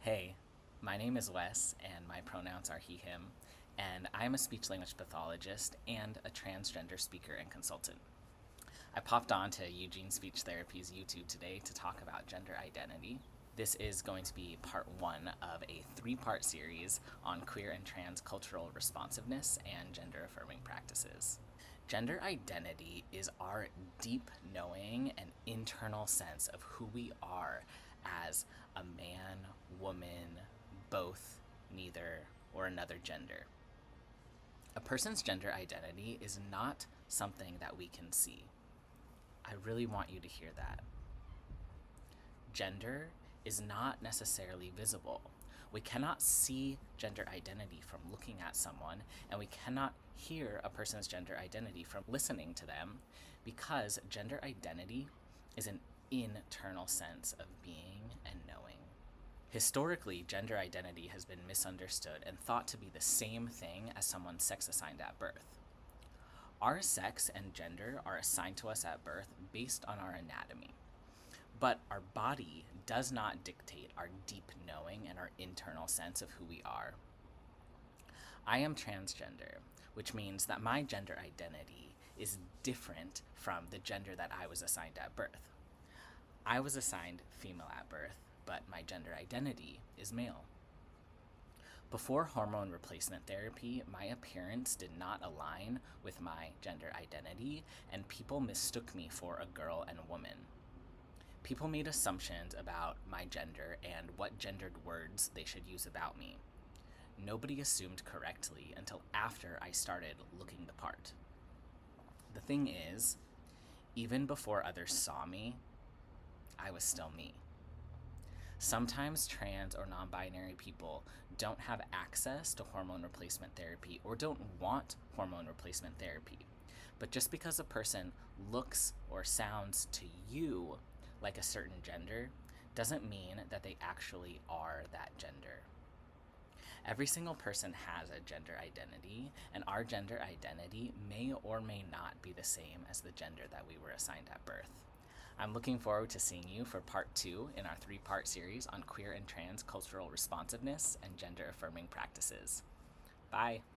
Hey, my name is Wes, and my pronouns are he, him, and I'm a speech language pathologist and a transgender speaker and consultant. I popped on to Eugene Speech Therapy's YouTube today to talk about gender identity. This is going to be part one of a three-part series on queer and trans cultural responsiveness and gender affirming practices. Gender identity is our deep knowing and internal sense of who we are as a man, woman, both, neither, or another gender. A person's gender identity is not something that we can see. I really want you to hear that. Gender is not necessarily visible. We cannot see gender identity from looking at someone, and we cannot hear a person's gender identity from listening to them, because gender identity is an internal sense of being and knowing. Historically, gender identity has been misunderstood and thought to be the same thing as someone's sex assigned at birth. Our sex and gender are assigned to us at birth based on our anatomy. But our body does not dictate our deep knowing and our internal sense of who we are. I am transgender, which means that my gender identity is different from the gender that I was assigned at birth. I was assigned female at birth, but my gender identity is male. Before hormone replacement therapy, my appearance did not align with my gender identity, and people mistook me for a girl and woman. People made assumptions about my gender and what gendered words they should use about me. Nobody assumed correctly until after I started looking the part. The thing is, even before others saw me, I was still me. Sometimes trans or non-binary people don't have access to hormone replacement therapy or don't want hormone replacement therapy. But just because a person looks or sounds to you like a certain gender doesn't mean that they actually are that gender. Every single person has a gender identity, and our gender identity may or may not be the same as the gender that we were assigned at birth. I'm looking forward to seeing you for part two in our three-part series on queer and trans cultural responsiveness and gender affirming practices. Bye.